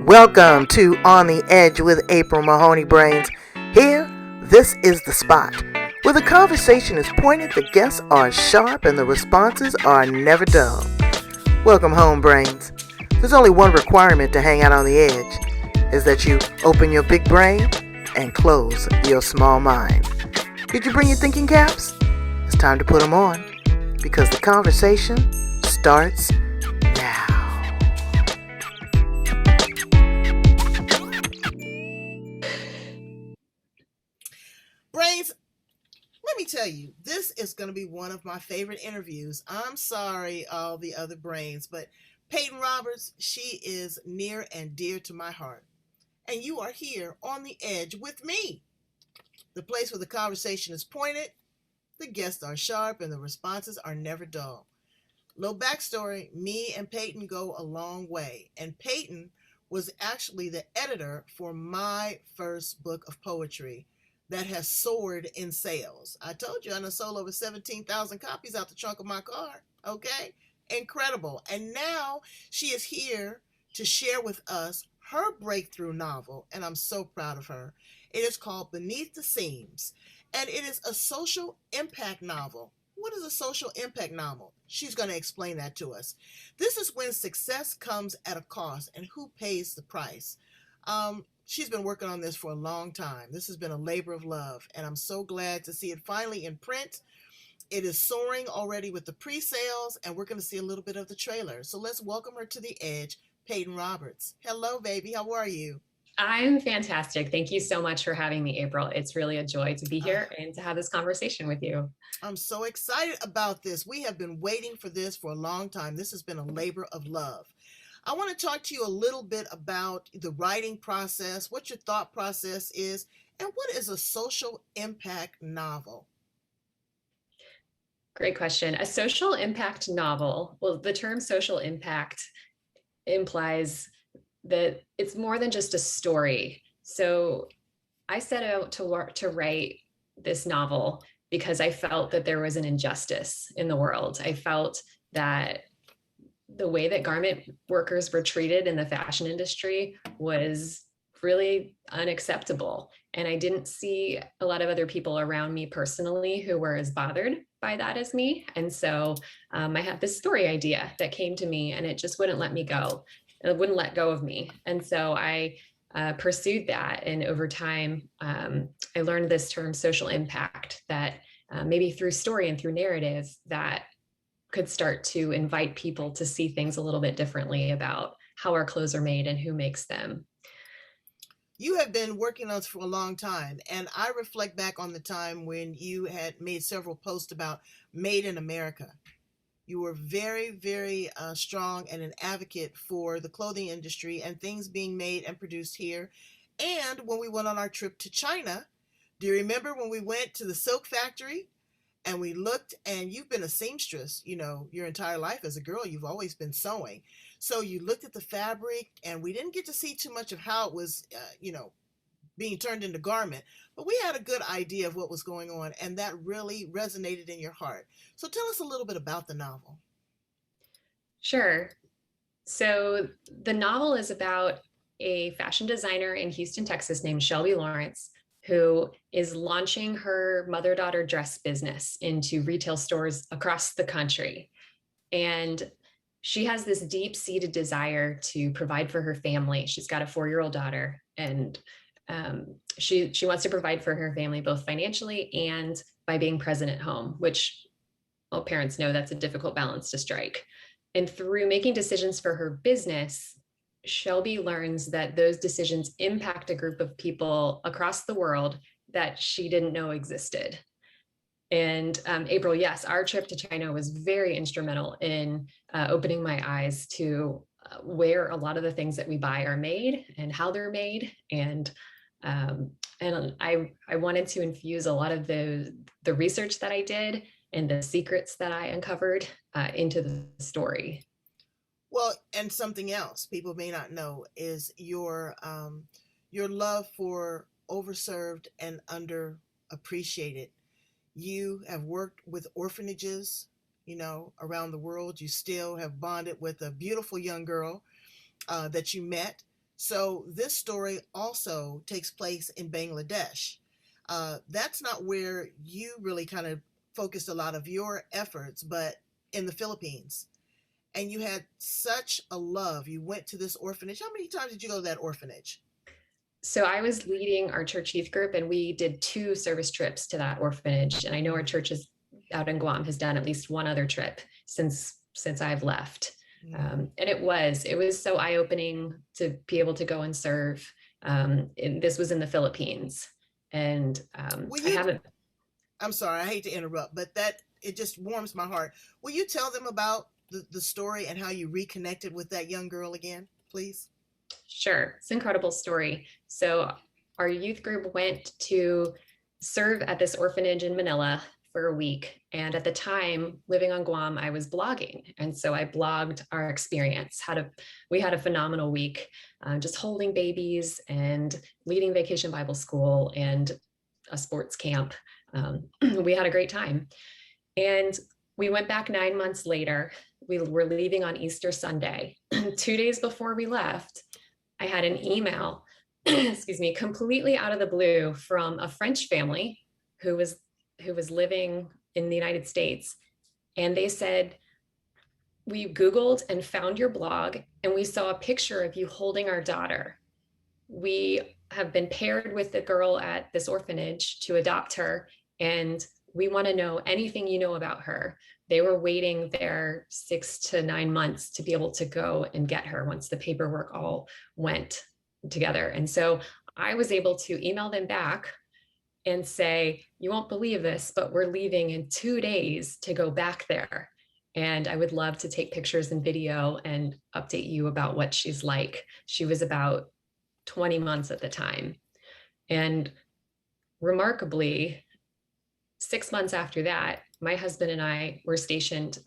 Welcome to On the Edge with April Mahoney Brains. Here, this is the spot where the conversation is pointed, the guests are sharp, and the responses are never dull. Welcome home, Brains. There's only one requirement to hang out on the edge, is that you open your big brain and close your small mind. Did you bring your thinking caps? It's time to put them on, because the conversation starts now. Brains, let me tell you, this is going to be one of my favorite interviews. I'm sorry, all the other brains, but Peyton Roberts, she is near and dear to my heart. And you are here on the edge with me, the place where the conversation is pointed, the guests are sharp, and the responses are never dull. Little backstory, me and Peyton go a long way. And Peyton was actually the editor for my first book of poetry that has soared in sales. I told you I done sold over 17,000 copies out the trunk of my car. Okay? Incredible. And now she is here to share with us her breakthrough novel, and I'm so proud of her. It is called Beneath the Seams, and it is a social impact novel. What is a social impact novel? She's going to explain that to us. This is when success comes at a cost, and who pays the price? She's been working on this for a long time. This has been a labor of love, and I'm so glad to see it finally in print. It is soaring already with the pre-sales, and we're going to see a little bit of the trailer. So let's welcome her to the edge, Peyton Roberts. Hello, baby. How are you? I'm fantastic. Thank you so much for having me, April. It's really a joy to be here and to have this conversation with you. I'm so excited about this. We have been waiting for this for a long time. This has been a labor of love. I want to talk to you a little bit about the writing process, what your thought process is, and what is a social impact novel? Great question. A social impact novel. Well, the term social impact implies that it's more than just a story. So I set out to write this novel because I felt that there was an injustice in the world. I felt that the way that garment workers were treated in the fashion industry was really unacceptable. And I didn't see a lot of other people around me personally who were as bothered by that as me. And so I had this story idea that came to me, and it just wouldn't let me go. It wouldn't let go of me. And so I pursued that. And over time, I learned this term social impact, that maybe through story and through narrative, that could start to invite people to see things a little bit differently about how our clothes are made and who makes them. You have been working on this for a long time, and I reflect back on the time when you had made several posts about Made in America. You were very, very strong and an advocate for the clothing industry and things being made and produced here. And when we went on our trip to China, do you remember when we went to the silk factory and we looked, and you've been a seamstress, your entire life as a girl, you've always been sewing. So you looked at the fabric, and we didn't get to see too much of how it was, being turned into garment, but we had a good idea of what was going on, and that really resonated in your heart. So tell us a little bit about the novel. Sure. So the novel is about a fashion designer in Houston, Texas named Shelby Lawrence, who is launching her mother-daughter dress business into retail stores across the country. And she has this deep-seated desire to provide for her family. She's got a 4-year-old daughter, and she wants to provide for her family both financially and by being present at home, which all parents know that's a difficult balance to strike. And through making decisions for her business, Shelby learns that those decisions impact a group of people across the world that she didn't know existed. And April, yes, our trip to China was very instrumental in opening my eyes to where a lot of the things that we buy are made and how they're made. And I wanted to infuse a lot of the research that I did and the secrets that I uncovered into the story. Well, and something else people may not know is your love for overserved and underappreciated. You have worked with orphanages, around the world. You still have bonded with a beautiful young girl that you met So this story also takes place in Bangladesh. That's not where you really kind of focused a lot of your efforts, but in the Philippines. And you had such a love. You went to this orphanage. How many times did you go to that orphanage? So I was leading our church youth group, and we did 2 service trips to that orphanage. And I know our church is out in Guam has done at least one other trip since I've left. And it was so eye-opening to be able to go and serve. This was in the Philippines, and Will I you? haven't. I'm sorry, I hate to interrupt, but that it just warms my heart. Will you tell them about the story and how you reconnected with that young girl again, please? Sure, it's an incredible story. So our youth group went to serve at this orphanage in Manila for a week. And at the time, living on Guam, I was blogging. And so I blogged our experience. We had a phenomenal week, just holding babies and leading Vacation Bible School and a sports camp. We had a great time. And we went back 9 months later. We were leaving on Easter Sunday. 2 days before we left, I had an email, excuse me, completely out of the blue from a French family who was living in the United States. And they said, we Googled and found your blog, and we saw a picture of you holding our daughter. We have been paired with the girl at this orphanage to adopt her, and we want to know anything you know about her. They were waiting their 6 to 9 months to be able to go and get her once the paperwork all went together. And so I was able to email them back and say, you won't believe this, but we're leaving in 2 days to go back there. And I would love to take pictures and video and update you about what she's like. She was about 20 months at the time. And remarkably, 6 months after that, my husband and I were stationed.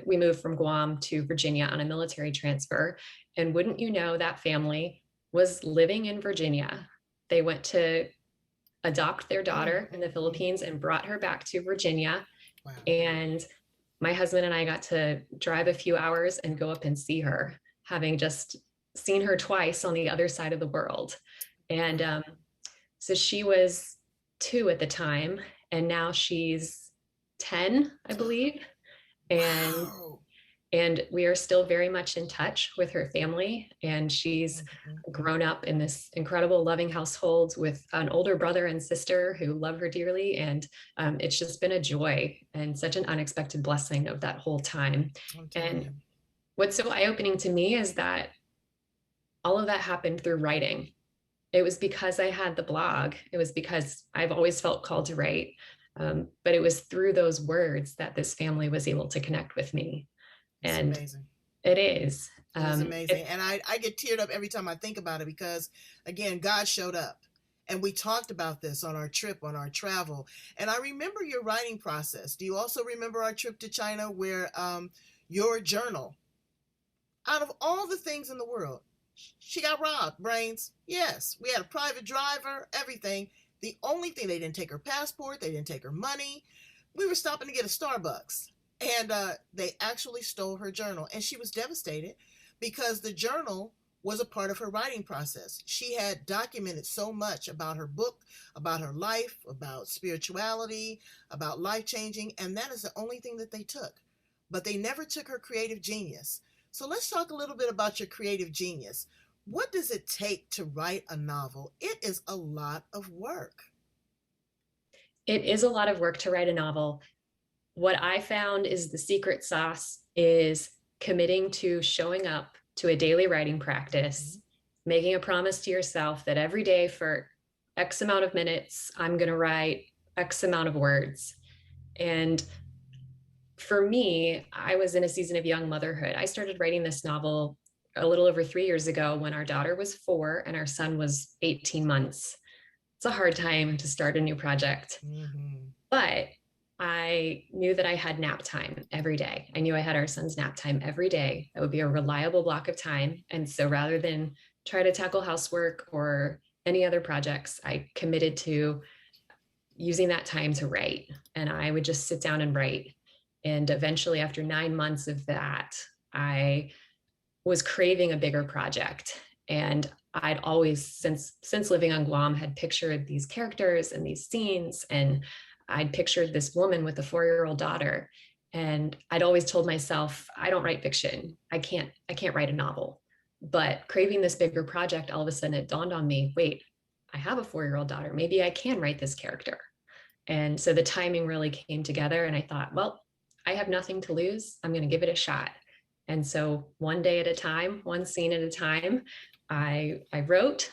We moved from Guam to Virginia on a military transfer. And wouldn't you know, that family was living in Virginia. They went to adopt their daughter in the Philippines and brought her back to Virginia. Wow. And my husband and I got to drive a few hours and go up and see her, having just seen her twice on the other side of the world. And so she was 2 at the time, and now she's 10, I believe. And Wow. and we are still very much in touch with her family. And she's grown up in this incredible, loving household with an older brother and sister who love her dearly. And it's just been a joy and such an unexpected blessing of that whole time. And what's so eye-opening to me is that all of that happened through writing. It was because I had the blog. It was because I've always felt called to write. But it was through those words that this family was able to connect with me. It's And amazing. it is. It's amazing. And I get teared up every time I think about it because, again, God showed up. And we talked about this on our trip, on our travel. And I remember your writing process. Do you also remember our trip to China where your journal, out of all the things in the world, she got robbed, Brains? Yes, we had a private driver, everything. The only thing, they didn't take her passport, they didn't take her money. We were stopping to get a Starbucks, and they actually stole her journal. And she was devastated because the journal was a part of her writing process. She had documented so much about her book, about her life, about spirituality, about life changing, and that is the only thing that they took. But they never took her creative genius. So let's talk a little bit about your creative genius. What does it take to write a novel? It is a lot of work. It is a lot of work to write a novel. What I found is the secret sauce is committing to showing up to a daily writing practice, making a promise to yourself that every day for X amount of minutes, I'm going to write X amount of words. And for me, I was in a season of young motherhood. I started writing this novel a little over 3 years ago when our daughter was 4 and our son was 18 months. It's a hard time to start a new project. But I knew that I had nap time every day. I knew I had our son's nap time every day. That would be a reliable block of time. And so rather than try to tackle housework or any other projects, I committed to using that time to write. And I would just sit down and write. And eventually, after 9 months of that, I was craving a bigger project. And I'd always, since living on Guam, had pictured these characters and these scenes, and I'd pictured this woman with a 4-year-old daughter. And I'd always told myself, I don't write fiction. I can't write a novel. But craving this bigger project, all of a sudden it dawned on me, wait, I have a 4-year-old daughter. Maybe I can write this character. And so the timing really came together, and I thought, well, I have nothing to lose. I'm going to give it a shot. And so one day at a time, one scene at a time, I wrote,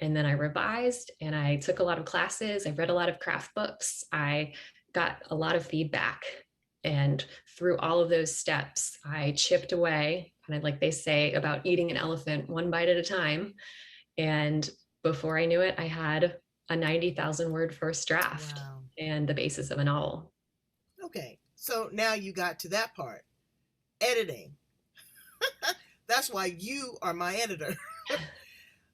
and then I revised, and I took a lot of classes. I read a lot of craft books. I got a lot of feedback. And through all of those steps, I chipped away, kind of like they say about eating an elephant, one bite at a time. And before I knew it, I had a 90,000 word first draft Wow. and the basis of a novel. Okay. So now you got to that part. Editing. That's why you are my editor.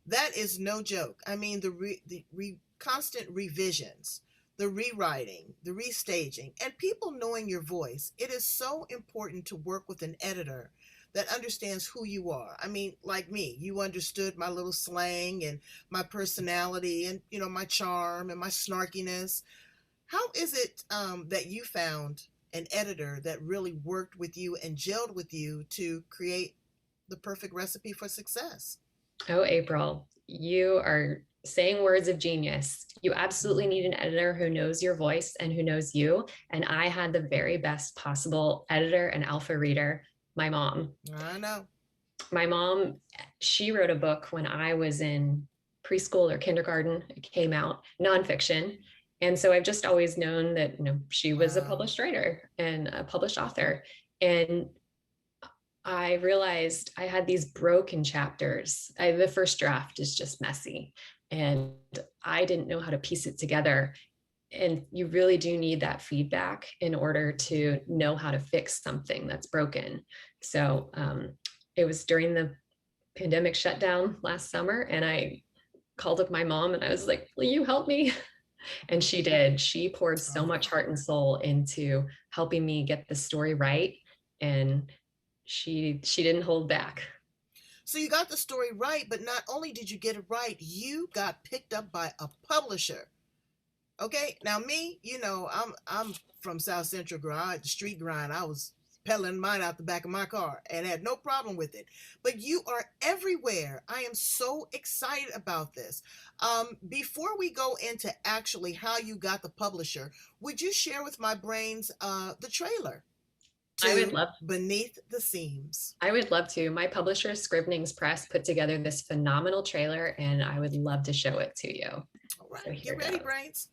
That is no joke. I mean, the constant revisions, the rewriting, the restaging, and people knowing your voice. It is so important to work with an editor that understands who you are. I mean, like me, you understood my little slang and my personality and, my charm and my snarkiness. How is it that you found an editor that really worked with you and gelled with you to create the perfect recipe for success? Oh, April, you are saying words of genius. You absolutely need an editor who knows your voice and who knows you. And I had the very best possible editor and alpha reader, my mom. I know. My mom, she wrote a book when I was in preschool or kindergarten. It came out, nonfiction. And so I've just always known that, she was a Wow. published writer and a published author. And I realized I had these broken chapters. The first draft is just messy, and I didn't know how to piece it together. And you really do need that feedback in order to know how to fix something that's broken. So it was during the pandemic shutdown last summer, and I called up my mom and I was like, will you help me? And she did. She poured so much heart and soul into helping me get the story right. And she didn't hold back. So you got the story right, but not only did you get it right, you got picked up by a publisher. Okay, now me, I'm from South Central grind, the street grind. I was peddling mine out the back of my car and had no problem with it. But you are everywhere. I am so excited about this. Before we go into actually how you got the publisher, would you share with my brains the trailer I would to love Beneath the Seams? I would love to. My publisher, Scribnings Press, put together this phenomenal trailer, and I would love to show it to you. All right, So get here ready, goes. brains.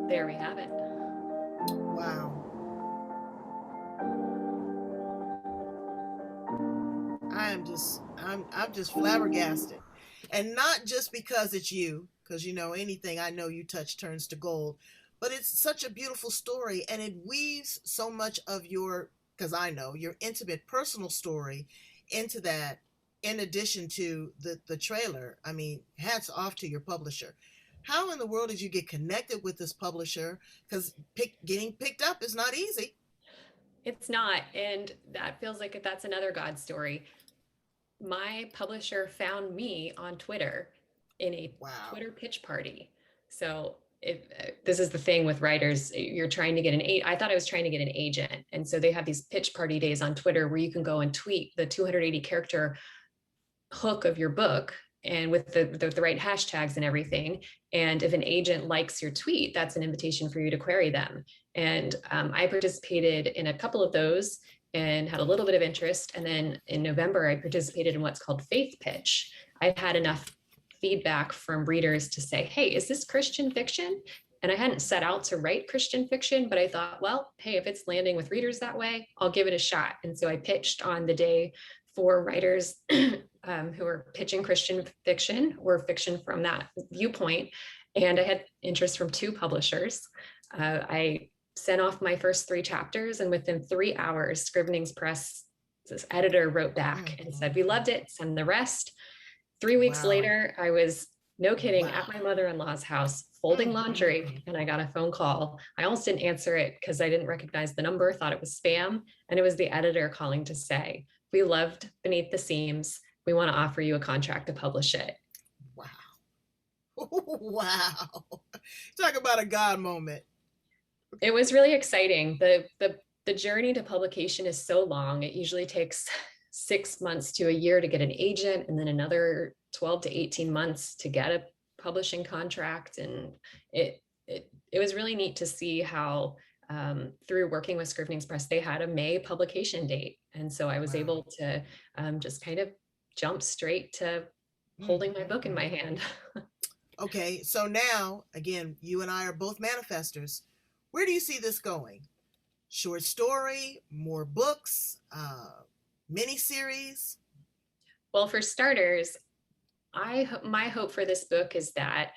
There we have it. Wow. I'm just flabbergasted. And not just because it's you, because you know anything I know you touch turns to gold, but it's such a beautiful story and it weaves so much of your, because I know your intimate personal story into that, in addition to the trailer. I mean, hats off to your publisher. How in the world did you get connected with this publisher? Because getting picked up is not easy. It's not. And that feels like that's another God story. My publisher found me on Twitter in a Wow. Twitter pitch party. So if this is the thing with writers, you're trying to get I thought I was trying to get an agent. And so they have these pitch party days on Twitter where you can go and tweet the 280 character hook of your book and with the right hashtags and everything. And if an agent likes your tweet, that's an invitation for you to query them. And I participated in a couple of those and had a little bit of interest. And then in November, I participated in what's called Faith Pitch. I had enough feedback from readers to say, hey, is this Christian fiction? And I hadn't set out to write Christian fiction, but I thought, well, hey, if it's landing with readers that way, I'll give it a shot. And so I pitched on the day for writers who are pitching Christian fiction or fiction from that viewpoint. And I had interest from two publishers. I sent off my first 3 chapters, and within 3 hours, Scrivenings Press, this editor wrote back and said, we loved it, send the rest. 3 weeks Wow. later, I was, no kidding, Wow. at my mother-in-law's house folding laundry, and I got a phone call. I almost didn't answer it because I didn't recognize the number, thought it was spam, and it was the editor calling to say, we loved Beneath the Seams. We want to offer you a contract to publish it. Wow. Wow. Talk about a God moment. It was really exciting. The journey to publication is so long. It usually takes 6 months to a year to get an agent, and then another 12 to 18 months to get a publishing contract. And it was really neat to see how through working with Scrivenings Press, they had a May publication date. And so I was able to just kind of jump straight to holding my book in my hand. Okay, so now, again, you and I are both manifestors. Where do you see this going? Short story, more books, miniseries? Well, for starters, my hope for this book is that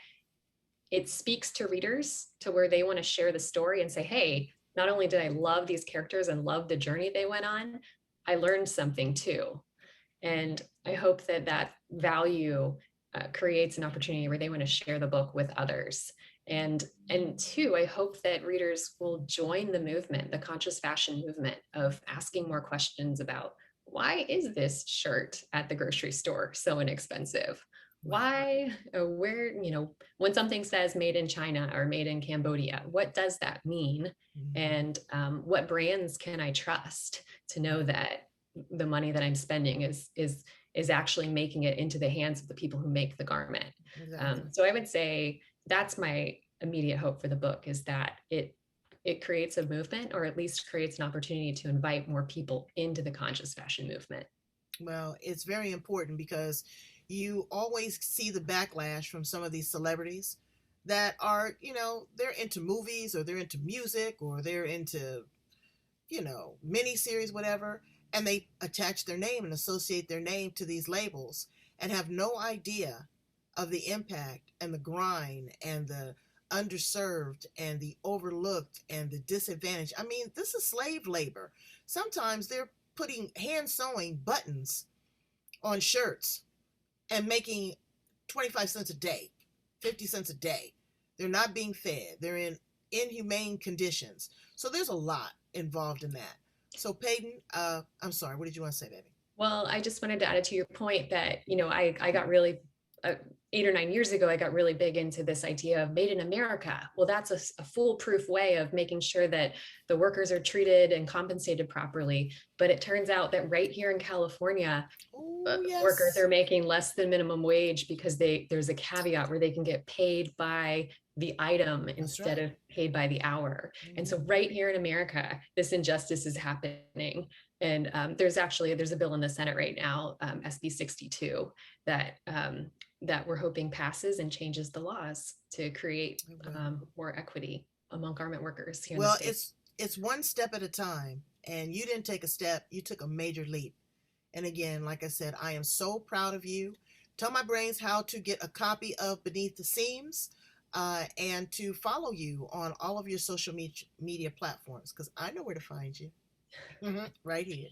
it speaks to readers to where they want to share the story and say, hey, not only did I love these characters and love the journey they went on, I learned something too. And I hope that value creates an opportunity where they want to share the book with others. And 2, I hope that readers will join the movement, the conscious fashion movement, of asking more questions about, why is this shirt at the grocery store so inexpensive? Why, where, when something says made in China or made in Cambodia, what does that mean? And what brands can I trust to know that the money that I'm spending is actually making it into the hands of the people who make the garment? Exactly. So I would say that's my immediate hope for the book, is that it creates a movement, or at least creates an opportunity to invite more people into the conscious fashion movement. Well, it's very important because you always see the backlash from some of these celebrities that are, they're into movies, or they're into music, or they're into, miniseries, whatever, and they attach their name and associate their name to these labels and have no idea of the impact and the grind and the underserved and the overlooked and the disadvantaged. I mean, this is slave labor. Sometimes they're putting hand sewing buttons on shirts and making 25 cents a day, 50 cents a day. They're not being fed. They're in inhumane conditions. So there's a lot involved in that. So Peyton, I'm sorry, what did you want to say, baby? Well, I just wanted to add to your point that, I got really 8 or 9 years ago, I got really big into this idea of made in America. Well, that's a foolproof way of making sure that the workers are treated and compensated properly. But it turns out that right here in California, yes, workers are making less than minimum wage because there's a caveat where they can get paid by the item instead of paid by the hour. And so right here in America, this injustice is happening. And there's a bill in the Senate right now, SB 62, that that we're hoping passes and changes the laws to create It will. more equity among garment workers here in the Well, state. it's one step at a time, and you didn't take a step, you took a major leap. And again, like I said, I am so proud of you. Tell my brains how to get a copy of Beneath the Seams, and to follow you on all of your social media platforms, because I know where to find you. Right here.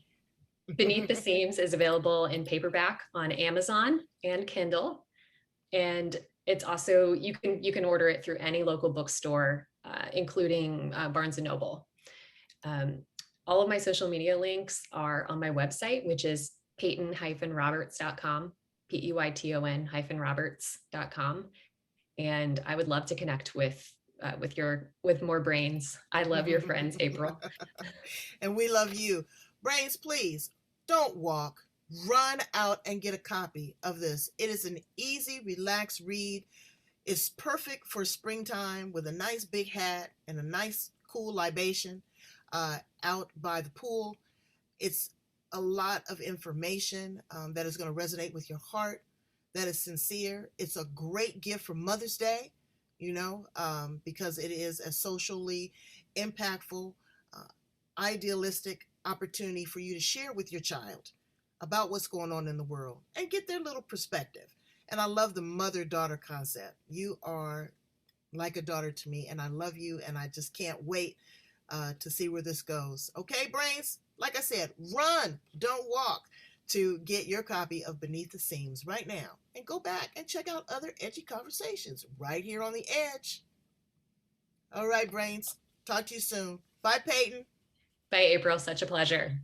Beneath the Seams is available in paperback on Amazon and Kindle, and it's also you can order it through any local bookstore, including Barnes and Noble. Um, all of my social media links are on my website, which is peyton-roberts.com, peyton-roberts.com. And I would love to connect with more brains. I love your friends, April. And we love you. Brains, please don't walk. Run out and get a copy of this. It is an easy, relaxed read. It's perfect for springtime with a nice big hat and a nice cool libation out by the pool. It's a lot of information that is going to resonate with your heart, that is sincere. It's a great gift for Mother's Day, because it is a socially impactful, idealistic opportunity for you to share with your child about what's going on in the world and get their little perspective. And I love the mother-daughter concept. You are like a daughter to me, and I love you, and I just can't wait to see where this goes. Okay, brains? Like I said, run, don't walk, to get your copy of Beneath the Seams right now. And go back and check out other edgy conversations right here on The Edge. All right, brains. Talk to you soon. Bye, Peyton. Bye, April. Such a pleasure.